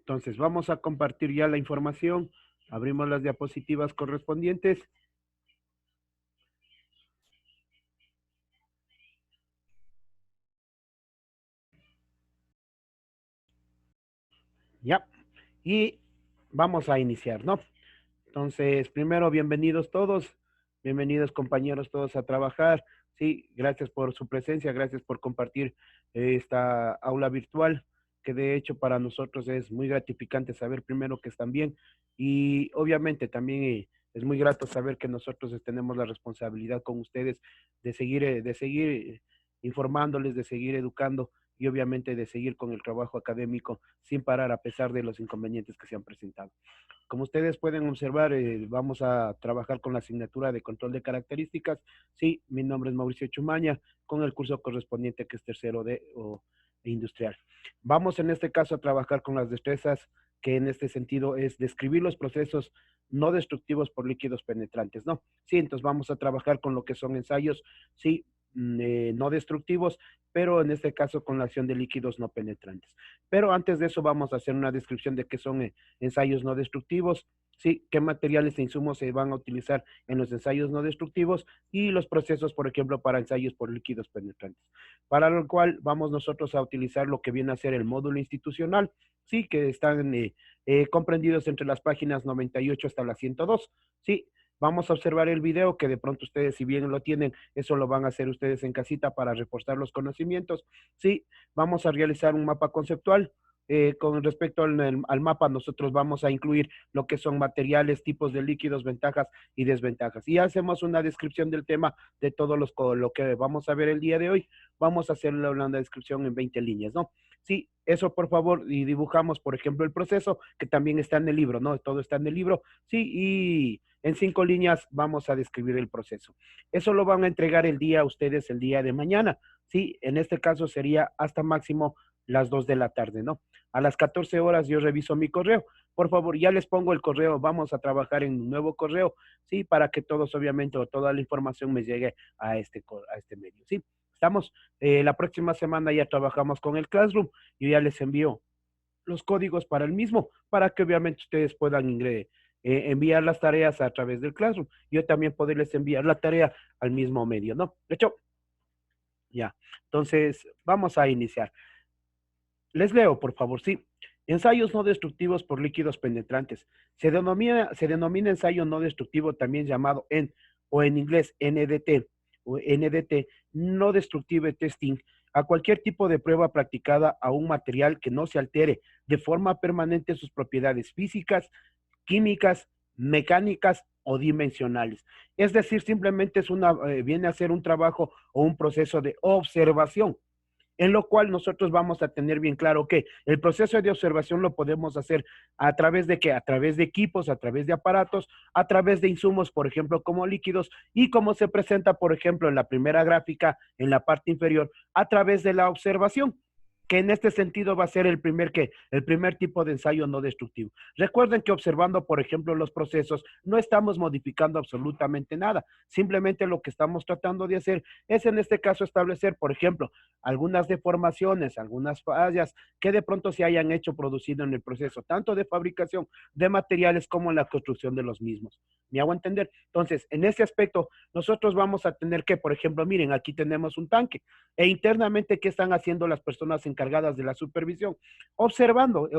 Entonces, vamos a compartir ya la información. Abrimos las diapositivas correspondientes. Ya. Y vamos a iniciar, ¿no? Entonces, primero, bienvenidos todos. Bienvenidos compañeros todos a trabajar. Sí, gracias por su presencia, gracias por compartir esta aula virtual, que de hecho para nosotros es muy gratificante saber primero que están bien y obviamente también es muy grato saber que nosotros tenemos la responsabilidad con ustedes de seguir informándoles, de seguir educando y obviamente de seguir con el trabajo académico sin parar a pesar de los inconvenientes que se han presentado. Como ustedes pueden observar, vamos a trabajar con la asignatura de control de características. Sí, mi nombre es Mauricio Chumaña, con el curso correspondiente que es tercero de industrial. Vamos en este caso a trabajar con las destrezas, que en este sentido es describir los procesos no destructivos por líquidos penetrantes, ¿no? Sí, entonces vamos a trabajar con lo que son ensayos, sí, no destructivos, pero en este caso con la acción de líquidos no penetrantes. Pero antes de eso vamos a hacer una descripción de qué son ensayos no destructivos, sí, qué materiales e insumos se van a utilizar en los ensayos no destructivos y los procesos, por ejemplo, para ensayos por líquidos penetrantes. Para lo cual vamos nosotros a utilizar lo que viene a ser el módulo institucional, sí, que están comprendidos entre las páginas 98 hasta la 102, sí. Vamos a observar el video que de pronto ustedes, si bien lo tienen, eso lo van a hacer ustedes en casita para reforzar los conocimientos. Sí, vamos a realizar un mapa conceptual. Con respecto al mapa, nosotros vamos a incluir lo que son materiales, tipos de líquidos, ventajas y desventajas. Y hacemos una descripción del tema de todo lo que vamos a ver el día de hoy. Vamos a hacer una descripción en 20 líneas, ¿no? Sí, eso por favor, y dibujamos, por ejemplo, el proceso, que también está en el libro, ¿no? Todo está en el libro, sí, y en 5 líneas vamos a describir el proceso. Eso lo van a entregar el día ustedes el día de mañana, sí, en este caso sería hasta máximo las 2 de la tarde, ¿no? A las 14 horas yo reviso mi correo. Por favor, ya les pongo el correo, vamos a trabajar en un nuevo correo, sí, para que todos, obviamente, o toda la información me llegue a este medio, sí. Estamos, la próxima semana ya trabajamos con el Classroom, yo ya les envío los códigos para el mismo, para que obviamente ustedes puedan enviar las tareas a través del Classroom. Yo también poderles enviar la tarea al mismo medio, ¿no? De hecho, ya. Entonces, vamos a iniciar. Les leo, por favor, sí. Ensayos no destructivos por líquidos penetrantes. Se denomina ensayo no destructivo, también llamado o en inglés NDT, o NDT, no destructive testing, a cualquier tipo de prueba practicada a un material que no se altere de forma permanente sus propiedades físicas, químicas, mecánicas o dimensionales. Es decir, simplemente viene a ser un trabajo o un proceso de observación, en lo cual nosotros vamos a tener bien claro que el proceso de observación lo podemos hacer a través de qué, a través de equipos, a través de aparatos, a través de insumos, por ejemplo, como líquidos, y como se presenta, por ejemplo, en la primera gráfica, en la parte inferior, a través de la observación, que en este sentido va a ser el primer tipo de ensayo no destructivo. Recuerden que observando, por ejemplo, los procesos, no estamos modificando absolutamente nada. Simplemente lo que estamos tratando de hacer es, en este caso, establecer, por ejemplo, algunas deformaciones, algunas fallas que de pronto se hayan hecho producido en el proceso, tanto de fabricación de materiales como en la construcción de los mismos. ¿Me hago entender? Entonces, en ese aspecto, nosotros vamos a tener que, por ejemplo, miren, aquí tenemos un tanque, e internamente, ¿qué están haciendo las personas encargadas de la supervisión? Observando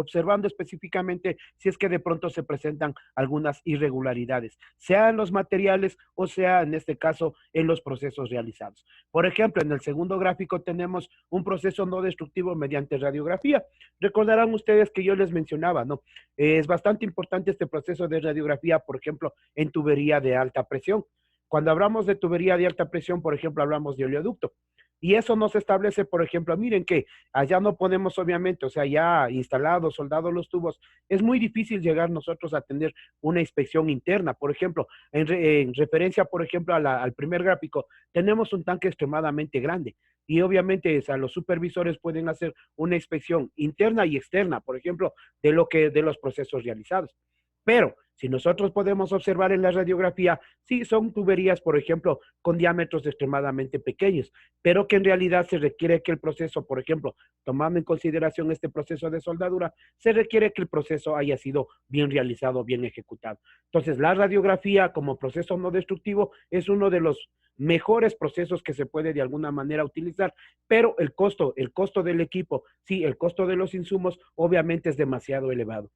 específicamente si es que de pronto se presentan algunas irregularidades, sea en los materiales o sea, en este caso, en los procesos realizados. Por ejemplo, en el segundo gráfico tenemos un proceso no destructivo mediante radiografía. Recordarán ustedes que yo les mencionaba, ¿no? Es bastante importante este proceso de radiografía, por ejemplo, en tubería de alta presión. Cuando hablamos de tubería de alta presión, por ejemplo, hablamos de oleoducto. Y eso nos establece, por ejemplo, miren que allá no ponemos obviamente, o sea, ya instalados, soldados los tubos, es muy difícil llegar nosotros a tener una inspección interna. Por ejemplo, en referencia, por ejemplo, al primer gráfico, tenemos un tanque extremadamente grande y obviamente, o sea, los supervisores pueden hacer una inspección interna y externa, por ejemplo, de los procesos realizados. Pero Si nosotros podemos observar en la radiografía, sí, son tuberías, por ejemplo, con diámetros extremadamente pequeños, pero que en realidad se requiere que el proceso, por ejemplo, tomando en consideración este proceso de soldadura, se requiere que el proceso haya sido bien realizado, bien ejecutado. Entonces, la radiografía como proceso no destructivo es uno de los mejores procesos que se puede de alguna manera utilizar, pero el costo del equipo, sí, el costo de los insumos, obviamente es demasiado elevado.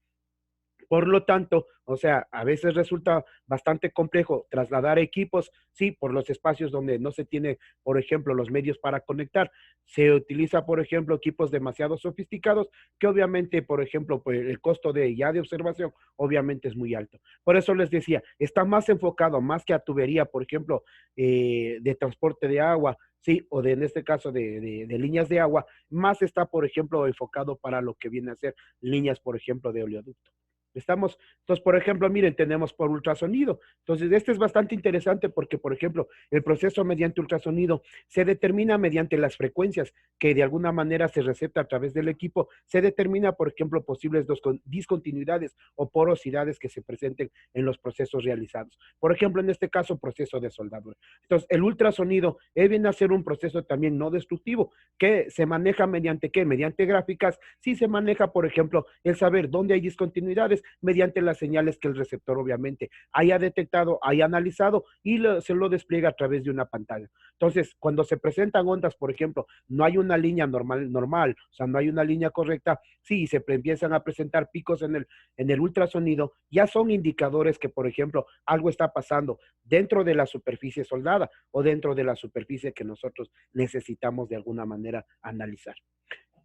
Por lo tanto, o sea, a veces resulta bastante complejo trasladar equipos, sí, por los espacios donde no se tiene, por ejemplo, los medios para conectar. Se utiliza, por ejemplo, equipos demasiado sofisticados que obviamente, por ejemplo, pues el costo de ya de observación obviamente es muy alto. Por eso les decía, está más enfocado, más que a tubería, por ejemplo, de transporte de agua, sí, o de en este caso de líneas de agua, más está, por ejemplo, enfocado para lo que viene a ser líneas, por ejemplo, de oleoducto. Estamos, entonces, por ejemplo, miren, tenemos por ultrasonido. Entonces, este es bastante interesante porque, por ejemplo, el proceso mediante ultrasonido se determina mediante las frecuencias que de alguna manera se receta a través del equipo. Se determina, por ejemplo, posibles discontinuidades o porosidades que se presenten en los procesos realizados. Por ejemplo, en este caso, proceso de soldadura. Entonces, el ultrasonido viene a ser un proceso también no destructivo que se maneja mediante ¿qué? Mediante gráficas. Sí se maneja, por ejemplo, el saber dónde hay discontinuidades mediante las señales que el receptor obviamente haya detectado, haya analizado y se lo despliega a través de una pantalla. Entonces, cuando se presentan ondas, por ejemplo, no hay una línea normal, o sea, no hay una línea correcta, sí, se empiezan a presentar picos en el ultrasonido, ya son indicadores que, por ejemplo, algo está pasando dentro de la superficie soldada o dentro de la superficie que nosotros necesitamos de alguna manera analizar.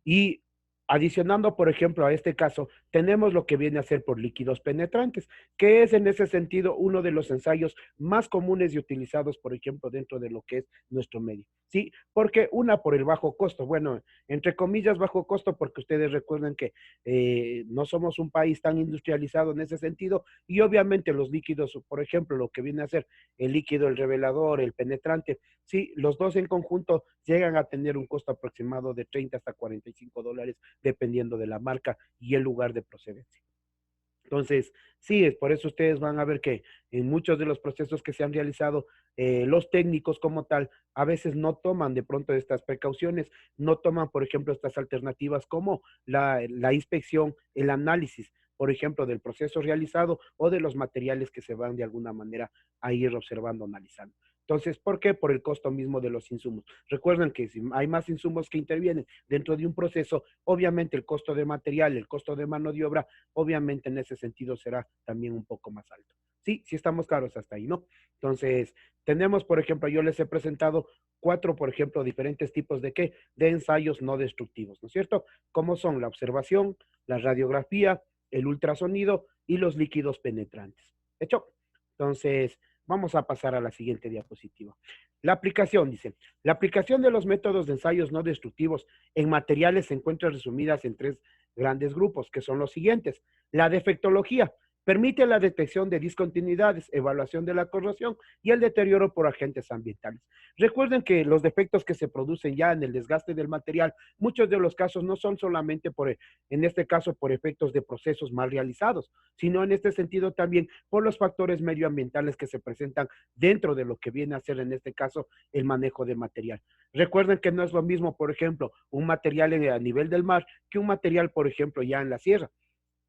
Y adicionando, por ejemplo, a este caso, tenemos lo que viene a ser por líquidos penetrantes, que es en ese sentido uno de los ensayos más comunes y utilizados, por ejemplo, dentro de lo que es nuestro medio. Sí, porque una por el bajo costo, bueno, entre comillas bajo costo, porque ustedes recuerden que no somos un país tan industrializado en ese sentido, y obviamente los líquidos, por ejemplo, lo que viene a ser el líquido, el revelador, el penetrante, sí, los dos en conjunto llegan a tener un costo aproximado de 30 hasta $45, dependiendo de la marca y el lugar de procedencia. Entonces, sí, es por eso ustedes van a ver que en muchos de los procesos que se han realizado, los técnicos como tal, a veces no toman de pronto estas precauciones, no toman, por ejemplo, estas alternativas como la inspección, el análisis, por ejemplo, del proceso realizado o de los materiales que se van de alguna manera a ir observando, analizando. Entonces, ¿por qué? Por el costo mismo de los insumos. Recuerden que si hay más insumos que intervienen dentro de un proceso, obviamente el costo de material, el costo de mano de obra, obviamente en ese sentido será también un poco más alto. Sí, sí estamos claros hasta ahí, ¿no? Entonces, tenemos, por ejemplo, yo les he presentado 4, por ejemplo, diferentes tipos de qué, de ensayos no destructivos, ¿no es cierto? Como son la observación, la radiografía, el ultrasonido y los líquidos penetrantes. ¿Hecho? Entonces, vamos a pasar a la siguiente diapositiva. La aplicación, dice, la aplicación de los métodos de ensayos no destructivos en materiales se encuentra resumidas en 3 grandes grupos, que son los siguientes. La defectología permite la detección de discontinuidades, evaluación de la corrosión y el deterioro por agentes ambientales. Recuerden que los defectos que se producen ya en el desgaste del material, muchos de los casos no son solamente en este caso, por efectos de procesos mal realizados, sino en este sentido también por los factores medioambientales que se presentan dentro de lo que viene a ser en este caso el manejo de material. Recuerden que no es lo mismo, por ejemplo, un material a nivel del mar que un material, por ejemplo, ya en la sierra.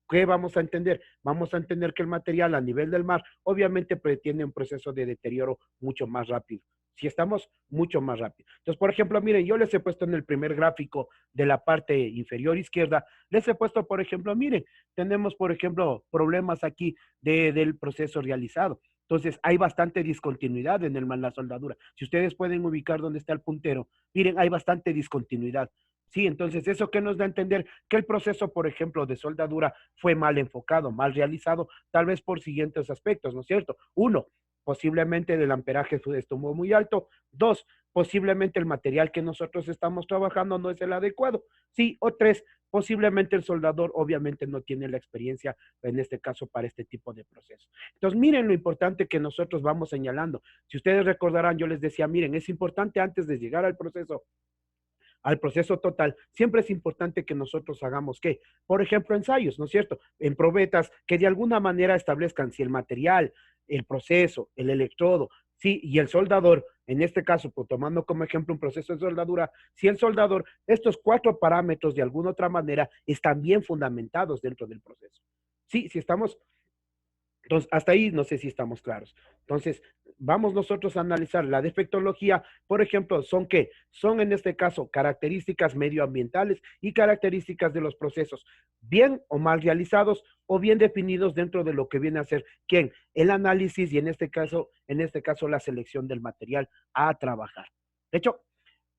¿Qué vamos a entender? Vamos a entender que el material a nivel del mar obviamente tiene un proceso de deterioro mucho más rápido. Si estamos mucho más rápido. Entonces, por ejemplo, miren, yo les he puesto en el primer gráfico de la parte inferior izquierda, les he puesto, por ejemplo, miren, tenemos, por ejemplo, problemas aquí del proceso realizado. Entonces, hay bastante discontinuidad en la soldadura. Si ustedes pueden ubicar dónde está el puntero, miren, hay bastante discontinuidad. Sí, entonces eso que nos da a entender que el proceso, por ejemplo, de soldadura fue mal enfocado, mal realizado, tal vez por siguientes aspectos, ¿no es cierto? Uno, posiblemente el amperaje estuvo muy alto. Dos, posiblemente el material que nosotros estamos trabajando no es el adecuado. Sí, o tres, posiblemente el soldador obviamente no tiene la experiencia, en este caso, para este tipo de proceso. Entonces, miren lo importante que nosotros vamos señalando. Si ustedes recordarán, yo les decía, miren, es importante antes de llegar al proceso al proceso total, siempre es importante que nosotros hagamos, ¿qué? Por ejemplo, ensayos, ¿no es cierto? En probetas que de alguna manera establezcan si el material, el proceso, el electrodo, sí, y el soldador, en este caso, pues, tomando como ejemplo un proceso de soldadura, si el soldador, estos cuatro parámetros de alguna otra manera están bien fundamentados dentro del proceso. Sí, si estamos entonces, hasta ahí no sé si estamos claros. Entonces, vamos nosotros a analizar la defectología, por ejemplo, ¿son qué? Son en este caso características medioambientales y características de los procesos, bien o mal realizados o bien definidos dentro de lo que viene a ser, ¿quién? El análisis y en este caso la selección del material a trabajar. De hecho,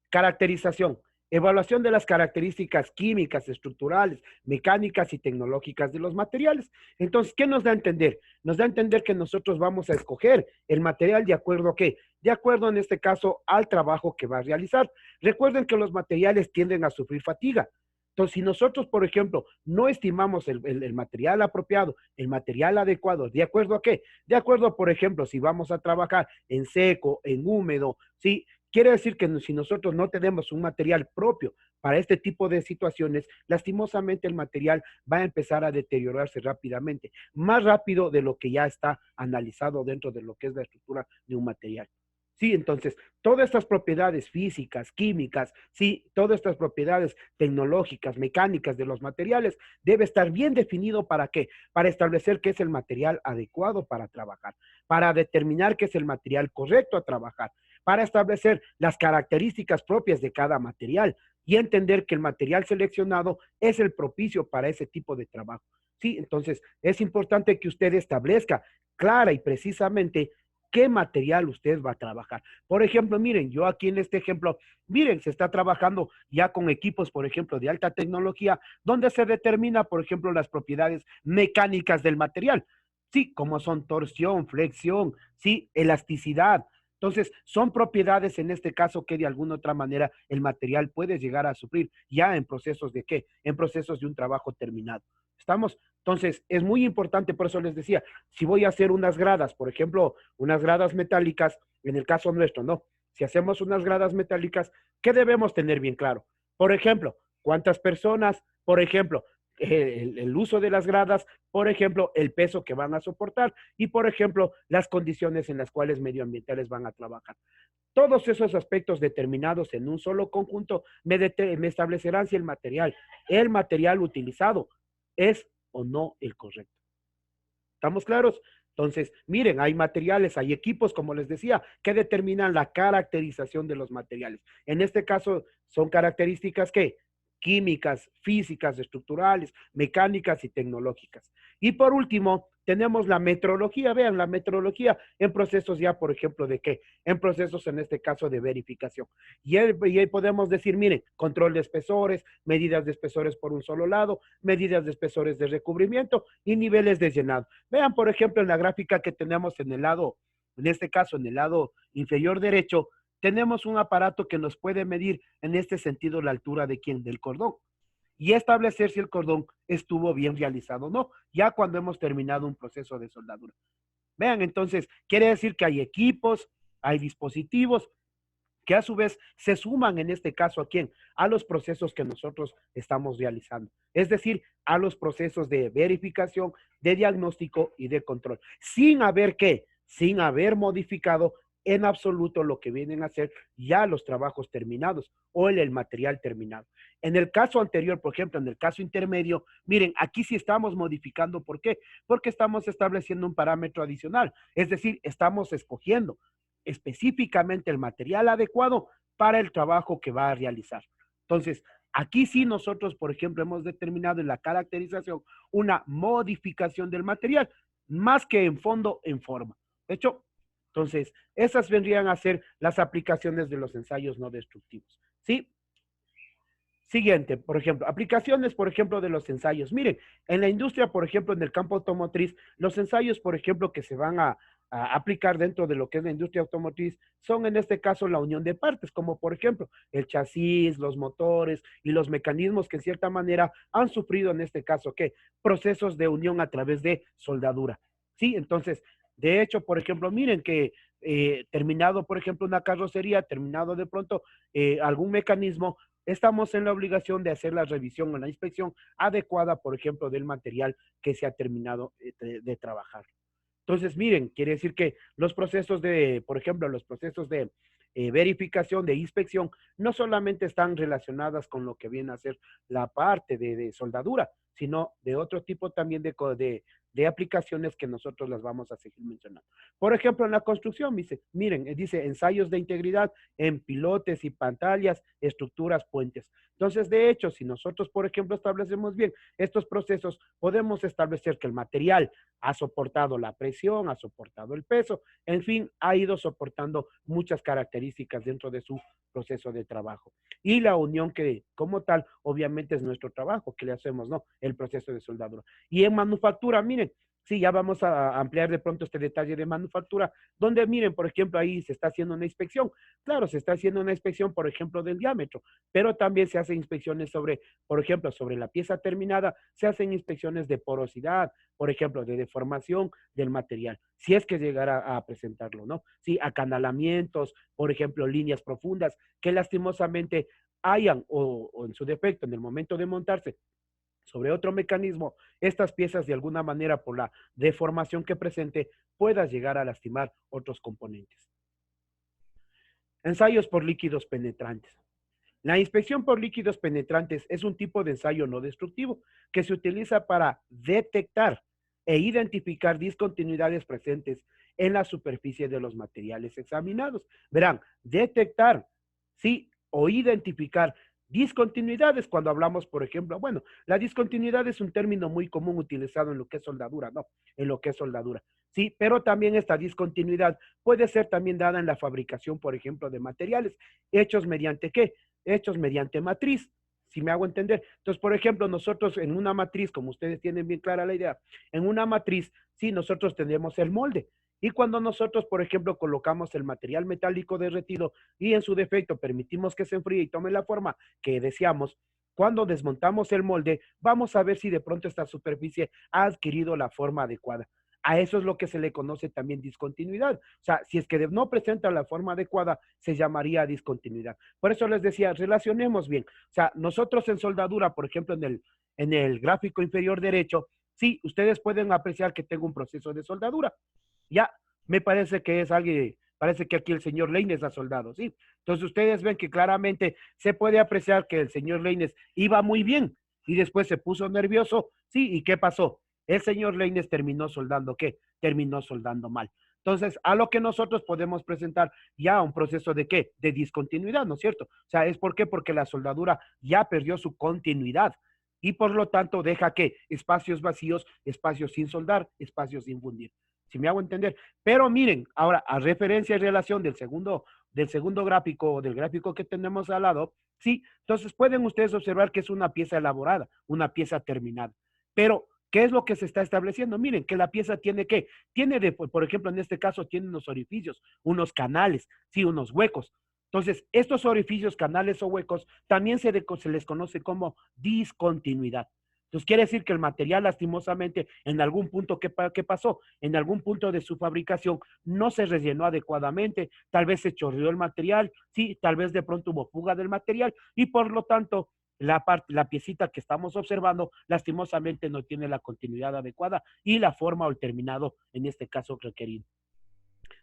caracterización. Evaluación de las características químicas, estructurales, mecánicas y tecnológicas de los materiales. Entonces, ¿qué nos da a entender? Nos da a entender que nosotros vamos a escoger el material de acuerdo a qué? De acuerdo, en este caso, al trabajo que va a realizar. Recuerden que los materiales tienden a sufrir fatiga. Entonces, si nosotros, por ejemplo, no estimamos el material apropiado, el material adecuado, ¿de acuerdo a qué? De acuerdo, por ejemplo, si vamos a trabajar en seco, en húmedo, ¿sí? Quiere decir que si nosotros no tenemos un material propio para este tipo de situaciones, lastimosamente el material va a empezar a deteriorarse rápidamente, más rápido de lo que ya está analizado dentro de lo que es la estructura de un material. Sí, entonces, todas estas propiedades físicas, químicas, sí, todas estas propiedades tecnológicas, mecánicas de los materiales, debe estar bien definido para qué, para establecer qué es el material adecuado para trabajar, para determinar qué es el material correcto a trabajar, para establecer las características propias de cada material y entender que el material seleccionado es el propicio para ese tipo de trabajo. Sí, entonces es importante que usted establezca clara y precisamente qué material usted va a trabajar. Por ejemplo, miren, yo aquí en este ejemplo, miren, se está trabajando ya con equipos, por ejemplo, de alta tecnología, donde se determina, por ejemplo, las propiedades mecánicas del material. Sí, como son torsión, flexión, sí, elasticidad. Entonces, son propiedades en este caso que de alguna otra manera el material puede llegar a sufrir ya en procesos de qué? En procesos de un trabajo terminado. ¿Estamos? Entonces, es muy importante, por eso les decía, si voy a hacer unas gradas, por ejemplo, unas gradas metálicas, en el caso nuestro, ¿no? Si hacemos unas gradas metálicas, ¿qué debemos tener bien claro? Por ejemplo, ¿cuántas personas? Por ejemplo, el uso de las gradas, por ejemplo, el peso que van a soportar y, por ejemplo, las condiciones en las cuales medioambientales van a trabajar. Todos esos aspectos determinados en un solo conjunto me establecerán si el material utilizado es o no el correcto. ¿Estamos claros? Entonces, miren, hay materiales, hay equipos, como les decía, que determinan la caracterización de los materiales. En este caso, son características que químicas, físicas, estructurales, mecánicas y tecnológicas. Y por último, tenemos la metrología. Vean, la metrología en procesos ya, por ejemplo, ¿de qué? En procesos, en este caso, de verificación. Y ahí podemos decir, miren, control de espesores, medidas de espesores por un solo lado, medidas de espesores de recubrimiento y niveles de llenado. Vean, por ejemplo, en la gráfica que tenemos en el lado, en este caso, en el lado inferior derecho, tenemos un aparato que nos puede medir en este sentido la altura de quién, del cordón, y establecer si el cordón estuvo bien realizado o no, ya cuando hemos terminado un proceso de soldadura. Vean, entonces, quiere decir que hay equipos, hay dispositivos que a su vez se suman en este caso a quién, a los procesos que nosotros estamos realizando, es decir, a los procesos de verificación, de diagnóstico y de control, sin haber qué, sin haber modificado en absoluto lo que vienen a ser ya los trabajos terminados o el material terminado. En el caso anterior, por ejemplo, en el caso intermedio, miren, aquí sí estamos modificando. ¿Por qué? Porque estamos estableciendo un parámetro adicional, es decir, estamos escogiendo específicamente el material adecuado para el trabajo que va a realizar. Entonces, aquí sí nosotros, por ejemplo, hemos determinado en la caracterización una modificación del material, más que en fondo, en forma. De hecho, entonces, esas vendrían a ser las aplicaciones de los ensayos no destructivos. ¿Sí? Siguiente, por ejemplo, aplicaciones, por ejemplo, de los ensayos. Miren, en la industria, por ejemplo, en el campo automotriz, los ensayos, por ejemplo, que se van a aplicar dentro de lo que es la industria automotriz, son en este caso la unión de partes, como por ejemplo el chasis, los motores y los mecanismos que en cierta manera han sufrido en este caso, ¿qué? Procesos de unión a través de soldadura. Sí, entonces, de hecho, por ejemplo, miren que terminado, por ejemplo, una carrocería, terminado de pronto algún mecanismo, estamos en la obligación de hacer la revisión o la inspección adecuada, por ejemplo, del material que se ha terminado de trabajar. Entonces, miren, quiere decir que los procesos de, por ejemplo, los procesos de verificación, de inspección, no solamente están relacionadas con lo que viene a ser la parte de soldadura, sino de otro tipo también de aplicaciones que nosotros las vamos a seguir mencionando. Por ejemplo, en la construcción, dice, miren, dice ensayos de integridad en pilotes y pantallas, estructuras, puentes. Entonces, de hecho, si nosotros, por ejemplo, establecemos bien estos procesos, podemos establecer que el material ha soportado la presión, ha soportado el peso, en fin, ha ido soportando muchas características dentro de su proceso de trabajo. Y la unión que como tal, obviamente es nuestro trabajo que le hacemos, ¿no? El proceso de soldadura. Y en manufactura, miren, sí, ya vamos a ampliar de pronto este detalle de manufactura, donde miren, por ejemplo, ahí se está haciendo una inspección. Claro, se está haciendo una inspección, por ejemplo, del diámetro, pero también se hacen inspecciones sobre, por ejemplo, sobre la pieza terminada, se hacen inspecciones de porosidad, por ejemplo, de deformación del material, si es que llegara a presentarlo, ¿no? Sí, acanalamientos, por ejemplo, líneas profundas que lastimosamente hayan o en su defecto en el momento de montarse sobre otro mecanismo, estas piezas de alguna manera por la deformación que presente pueda llegar a lastimar otros componentes. Ensayos por líquidos penetrantes. La inspección por líquidos penetrantes es un tipo de ensayo no destructivo que se utiliza para detectar e identificar discontinuidades presentes en la superficie de los materiales examinados. Verán, detectar, sí, o identificar discontinuidades cuando hablamos, por ejemplo, bueno, la discontinuidad es un término muy común utilizado en lo que es soldadura, ¿no? En lo que es soldadura. Sí, pero también esta discontinuidad puede ser también dada en la fabricación, por ejemplo, de materiales hechos mediante ¿qué? Hechos mediante matriz, si me hago entender. Entonces, por ejemplo, nosotros en una matriz, como ustedes tienen bien clara la idea, en una matriz, sí, nosotros tenemos el molde. Y cuando nosotros, por ejemplo, colocamos el material metálico derretido y en su defecto permitimos que se enfríe y tome la forma que deseamos, cuando desmontamos el molde, vamos a ver si de pronto esta superficie ha adquirido la forma adecuada. A eso es lo que se le conoce también discontinuidad. O sea, si es que no presenta la forma adecuada, se llamaría discontinuidad. Por eso les decía, relacionemos bien. O sea, nosotros en soldadura, por ejemplo, en el gráfico inferior derecho, sí, ustedes pueden apreciar que tengo un proceso de soldadura. Ya, me parece que es alguien, parece que aquí el señor Leines ha soldado, ¿sí? Entonces ustedes ven que claramente se puede apreciar que el señor Leines iba muy bien y después se puso nervioso, ¿sí? ¿Y qué pasó? El señor Leines terminó soldando, ¿qué? Terminó soldando mal. Entonces, a lo que nosotros podemos presentar ya un proceso de ¿qué? De discontinuidad, ¿no es cierto? O sea, ¿es por qué? Porque la soldadura ya perdió su continuidad y por lo tanto deja ¿qué? Espacios vacíos, espacios sin soldar, espacios sin fundir. Si me hago entender. Pero miren, ahora, a referencia y relación del segundo gráfico, del gráfico que tenemos al lado, sí, entonces pueden ustedes observar que es una pieza elaborada, una pieza terminada. Pero, ¿qué es lo que se está estableciendo? Miren, que la pieza tiene que, tiene de, por ejemplo, en este caso, tiene unos orificios, unos canales, sí, unos huecos. Entonces, estos orificios, canales o huecos, también se les conoce como discontinuidad. Entonces, quiere decir que el material, lastimosamente, en algún punto, ¿qué pasó? En algún punto de su fabricación no se rellenó adecuadamente, tal vez se chorreó el material, sí, tal vez de pronto hubo fuga del material y por lo tanto la piecita que estamos observando lastimosamente no tiene la continuidad adecuada y la forma o el terminado, en este caso, requerido.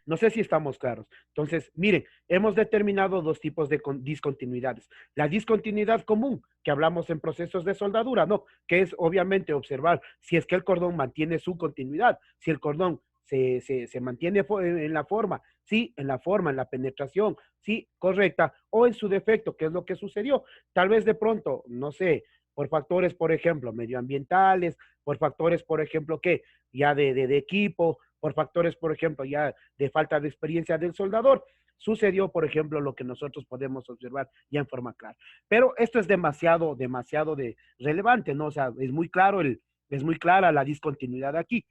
No sé si estamos claros. Entonces, miren, hemos determinado dos tipos de discontinuidades. La discontinuidad común, que hablamos en procesos de soldadura, ¿no? Que es obviamente observar si es que el cordón mantiene su continuidad, si el cordón se mantiene en la forma, sí, en la forma, en la penetración, sí, correcta, o en su defecto, que es lo que sucedió. Tal vez de pronto, no sé, por factores, por ejemplo, medioambientales, por factores, por ejemplo, que ya de equipo, por factores, por ejemplo, ya de falta de experiencia del soldador, sucedió, por ejemplo, lo que nosotros podemos observar ya en forma clara. Pero esto es demasiado, demasiado relevante, ¿no? O sea, es muy clara la discontinuidad aquí.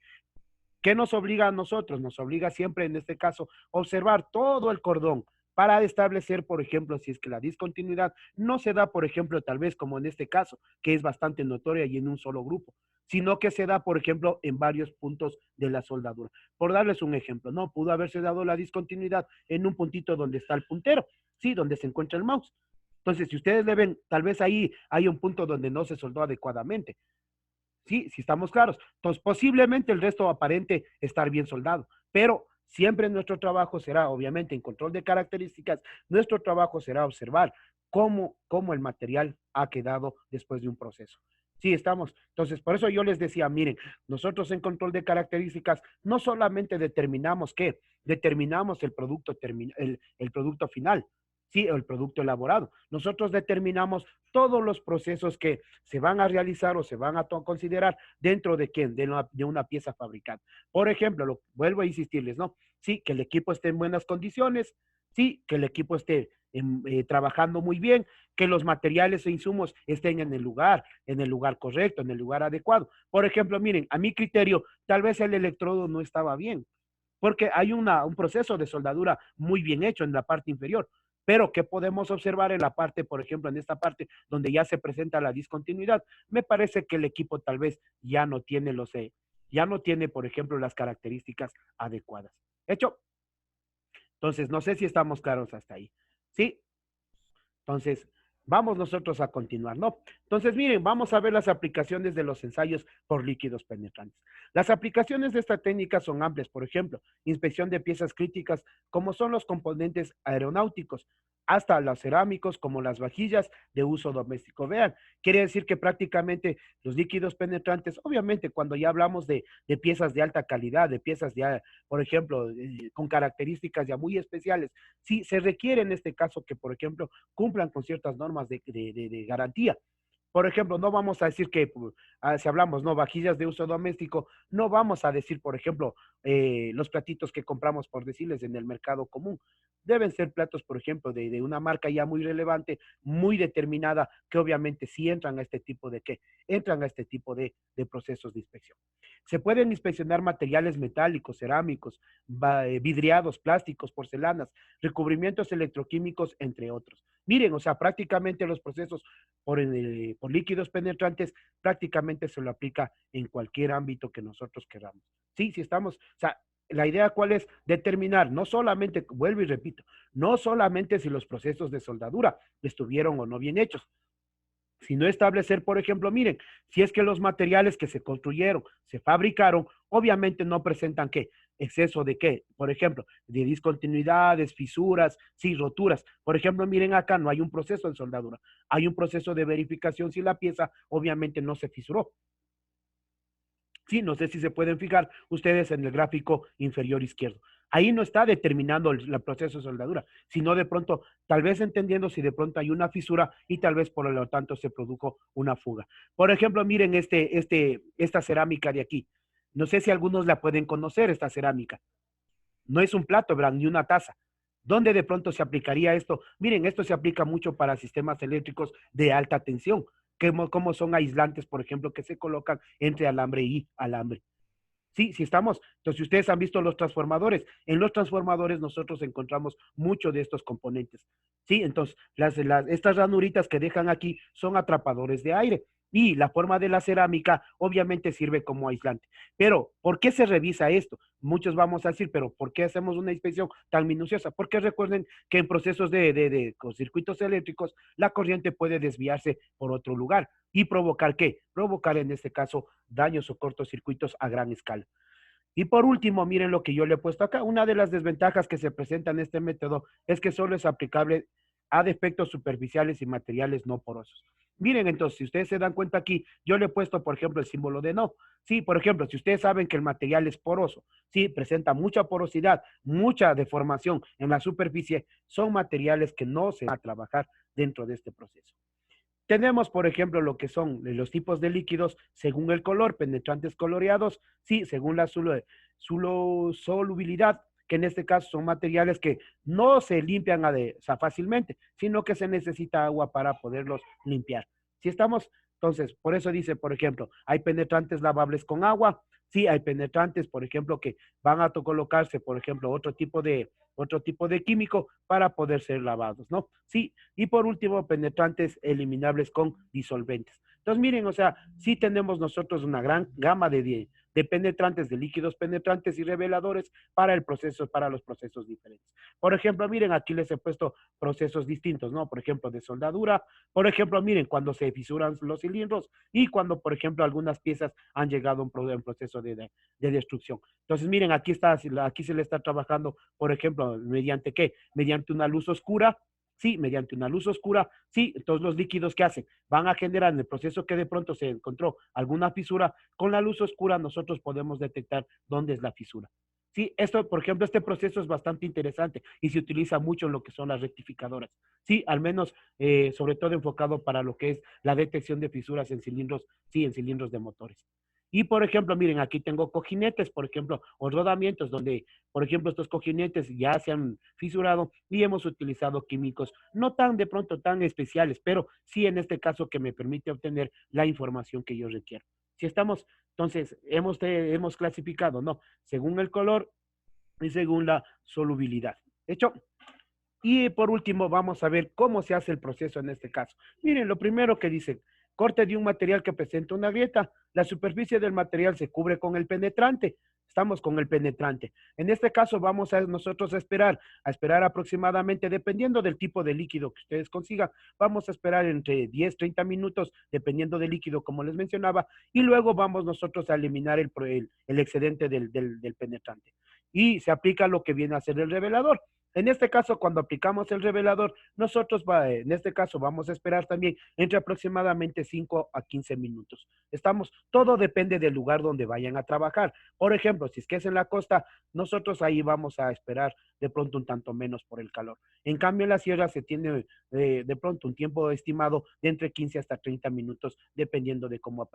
¿Qué nos obliga a nosotros? Nos obliga siempre, en este caso, observar todo el cordón para establecer, por ejemplo, si es que la discontinuidad no se da, por ejemplo, tal vez como en este caso, que es bastante notoria y en un solo grupo, sino que se da, por ejemplo, en varios puntos de la soldadura. Por darles un ejemplo, ¿no? Pudo haberse dado la discontinuidad en un puntito donde está el puntero, sí, donde se encuentra el mouse. Entonces, si ustedes le ven, tal vez ahí hay un punto donde no se soldó adecuadamente. Sí, si estamos claros. Entonces, posiblemente el resto aparente estar bien soldado, pero siempre nuestro trabajo será, obviamente, en control de características, nuestro trabajo será observar cómo el material ha quedado después de un proceso. Sí, estamos. Entonces, por eso yo les decía, miren, nosotros en control de características no solamente determinamos el producto final, sí, el producto elaborado. Nosotros determinamos todos los procesos que se van a realizar o se van a considerar dentro de quién, de una pieza fabricada. Por ejemplo, vuelvo a insistirles, ¿no? Sí, que el equipo esté en buenas condiciones, sí, que el equipo esté trabajando muy bien, que los materiales e insumos estén en el lugar correcto, en el lugar adecuado. Por ejemplo, miren, a mi criterio, tal vez el electrodo no estaba bien, porque hay un proceso de soldadura muy bien hecho en la parte inferior. Pero ¿qué podemos observar en la parte, por ejemplo, en esta parte donde ya se presenta la discontinuidad? Me parece que el equipo tal vez ya no tiene, por ejemplo, las características adecuadas. ¿Hecho? Entonces, no sé si estamos claros hasta ahí. ¿Sí? Entonces, vamos nosotros a continuar, ¿no? Entonces, miren, vamos a ver las aplicaciones de los ensayos por líquidos penetrantes. Las aplicaciones de esta técnica son amplias, por ejemplo, inspección de piezas críticas, como son los componentes aeronáuticos, hasta los cerámicos, como las vajillas de uso doméstico. Vean, quiere decir que prácticamente los líquidos penetrantes, obviamente, cuando ya hablamos de piezas de alta calidad, de piezas de, por ejemplo, con características ya muy especiales, sí se requiere en este caso que, por ejemplo, cumplan con ciertas normas de garantía. Por ejemplo, no vamos a decir que, si hablamos, no, vajillas de uso doméstico, no vamos a decir, por ejemplo, los platitos que compramos, por decirles, en el mercado común. Deben ser platos, por ejemplo, de una marca ya muy relevante, muy determinada, que obviamente sí entran a este tipo entran a este tipo de procesos de inspección. Se pueden inspeccionar materiales metálicos, cerámicos, vidriados, plásticos, porcelanas, recubrimientos electroquímicos, entre otros. Miren, o sea, prácticamente los procesos por líquidos penetrantes prácticamente se lo aplica en cualquier ámbito que nosotros queramos. Sí, si estamos, o sea, la idea cuál es determinar, no solamente, vuelvo y repito, no solamente si los procesos de soldadura estuvieron o no bien hechos, sino establecer, por ejemplo, miren, si es que los materiales que se construyeron, se fabricaron, obviamente no presentan qué, exceso de qué, por ejemplo, de discontinuidades, fisuras, sí, roturas. Por ejemplo, miren acá, no hay un proceso de soldadura, hay un proceso de verificación si la pieza obviamente no se fisuró. Sí, no sé si se pueden fijar ustedes en el gráfico inferior izquierdo. Ahí no está determinando el proceso de soldadura, sino de pronto, tal vez entendiendo si de pronto hay una fisura y tal vez por lo tanto se produjo una fuga. Por ejemplo, miren esta cerámica de aquí. No sé si algunos la pueden conocer, esta cerámica. No es un plato, ¿verdad? Ni una taza. ¿Dónde de pronto se aplicaría esto? Miren, esto se aplica mucho para sistemas eléctricos de alta tensión, como son aislantes, por ejemplo, que se colocan entre alambre y alambre. Sí, sí estamos. Entonces, si ustedes han visto los transformadores, en los transformadores nosotros encontramos mucho de estos componentes. Sí, entonces, estas ranuritas que dejan aquí son atrapadores de aire. Y la forma de la cerámica obviamente sirve como aislante. Pero, ¿por qué se revisa esto? Muchos vamos a decir, pero ¿por qué hacemos una inspección tan minuciosa? Porque recuerden que en procesos con circuitos eléctricos, la corriente puede desviarse por otro lugar y provocar ¿qué? Provocar en este caso daños o cortocircuitos a gran escala. Y por último, miren lo que yo le he puesto acá. Una de las desventajas que se presenta en este método es que solo es aplicable a defectos superficiales y materiales no porosos. Miren, entonces, si ustedes se dan cuenta aquí, yo le he puesto, por ejemplo, el símbolo de no. Sí, por ejemplo, si ustedes saben que el material es poroso, sí, presenta mucha porosidad, mucha deformación en la superficie, son materiales que no se van a trabajar dentro de este proceso. Tenemos, por ejemplo, lo que son los tipos de líquidos según el color, penetrantes coloreados, sí, según la solubilidad, que en este caso son materiales que no se limpian o sea, fácilmente, sino que se necesita agua para poderlos limpiar. Si estamos, entonces, por eso dice, por ejemplo, hay penetrantes lavables con agua, sí, hay penetrantes, por ejemplo, que van a colocarse, por ejemplo, otro tipo de químico para poder ser lavados, ¿no? Sí, y por último, penetrantes eliminables con disolventes. Entonces, miren, o sea, sí tenemos nosotros una gran gama de penetrantes, de líquidos penetrantes y reveladores para el proceso, para los procesos diferentes. Por ejemplo, miren, aquí les he puesto procesos distintos, ¿no? Por ejemplo, de soldadura. Por ejemplo, miren, cuando se fisuran los cilindros y cuando, por ejemplo, algunas piezas han llegado a un proceso de destrucción. Entonces, miren, aquí se le está trabajando, por ejemplo, ¿mediante qué? Mediante una luz oscura. Sí, mediante una luz oscura, sí, todos los líquidos que hacen van a generar en el proceso que de pronto se encontró alguna fisura, con la luz oscura nosotros podemos detectar dónde es la fisura. Sí, esto, por ejemplo, este proceso es bastante interesante y se utiliza mucho en lo que son las rectificadoras. Sí, al menos, sobre todo enfocado para lo que es la detección de fisuras en cilindros, sí, en cilindros de motores. Y por ejemplo, miren, aquí tengo cojinetes, por ejemplo, o rodamientos donde, por ejemplo, estos cojinetes ya se han fisurado y hemos utilizado químicos no tan de pronto tan especiales, pero sí en este caso que me permite obtener la información que yo requiero. Si estamos, entonces, hemos clasificado, ¿no? Según el color y según la solubilidad. ¿De hecho? Y por último, vamos a ver cómo se hace el proceso en este caso. Miren, lo primero que dice, corte de un material que presenta una grieta. La superficie del material se cubre con el penetrante. Estamos con el penetrante. En este caso vamos a nosotros a esperar aproximadamente, dependiendo del tipo de líquido que ustedes consigan, vamos a esperar entre 10, 30 minutos, dependiendo del líquido, como les mencionaba, y luego vamos nosotros a eliminar el excedente del penetrante. Y se aplica lo que viene a ser el revelador. En este caso, cuando aplicamos el revelador, nosotros en este caso vamos a esperar también entre aproximadamente 5 a 15 minutos. Todo depende del lugar donde vayan a trabajar. Por ejemplo, si es que es en la costa, nosotros ahí vamos a esperar de pronto un tanto menos por el calor. En cambio, en la sierra se tiene de pronto un tiempo estimado de entre 15 hasta 30 minutos, dependiendo de cómo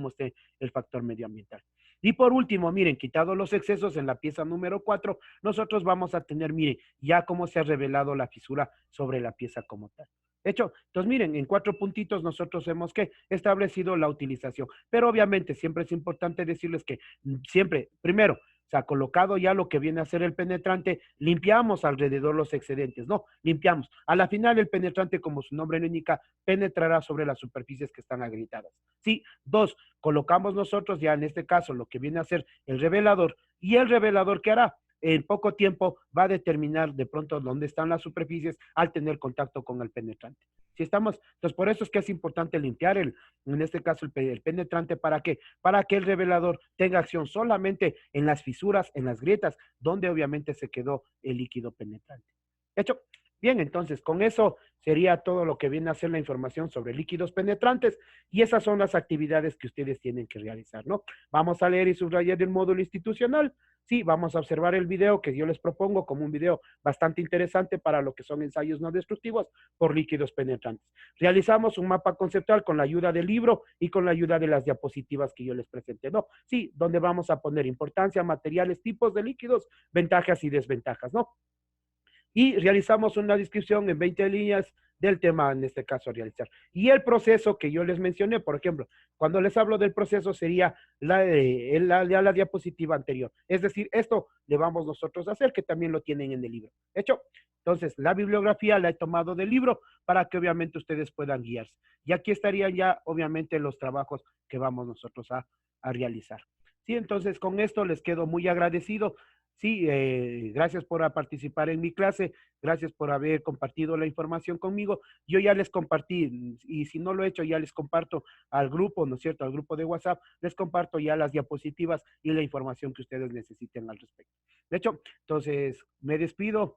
esté el factor medioambiental. Y por último, miren, quitado los excesos en la pieza número 4, nosotros vamos a tener, miren, ya cómo se ha revelado la fisura sobre la pieza como tal. De hecho, entonces miren, en 4 puntitos nosotros hemos que establecido la utilización, pero obviamente siempre es importante decirles que siempre, primero, se ha colocado ya lo que viene a ser el penetrante, limpiamos alrededor los excedentes, no, limpiamos. A la final el penetrante, como su nombre lo indica, penetrará sobre las superficies que están agrietadas. Sí, 2, colocamos nosotros ya en este caso lo que viene a ser el revelador, y el revelador, ¿qué hará? En poco tiempo va a determinar de pronto dónde están las superficies al tener contacto con el penetrante. Si estamos, entonces por eso es que es importante limpiar en este caso el penetrante, ¿para qué? Para que el revelador tenga acción solamente en las fisuras, en las grietas, donde obviamente se quedó el líquido penetrante. ¿Hecho? Bien, entonces con eso sería todo lo que viene a ser la información sobre líquidos penetrantes y esas son las actividades que ustedes tienen que realizar, ¿no? Vamos a leer y subrayar el módulo institucional. Sí, vamos a observar el video que yo les propongo como un video bastante interesante para lo que son ensayos no destructivos por líquidos penetrantes. Realizamos un mapa conceptual con la ayuda del libro y con la ayuda de las diapositivas que yo les presenté, ¿no? Sí, donde vamos a poner importancia, materiales, tipos de líquidos, ventajas y desventajas, ¿no? Y realizamos una descripción en 20 líneas del tema, en este caso, a realizar. Y el proceso que yo les mencioné, por ejemplo, cuando les hablo del proceso sería la diapositiva anterior. Es decir, esto le vamos nosotros a hacer, que también lo tienen en el libro. ¿Hecho? Entonces, la bibliografía la he tomado del libro para que obviamente ustedes puedan guiarse. Y aquí estarían ya, obviamente, los trabajos que vamos nosotros a realizar. Sí, entonces con esto les quedo muy agradecido. Sí, gracias por participar en mi clase, gracias por haber compartido la información conmigo. Yo ya les compartí, y si no lo he hecho, ya les comparto al grupo, ¿no es cierto? Al grupo de WhatsApp, les comparto ya las diapositivas y la información que ustedes necesiten al respecto. De hecho, entonces me despido.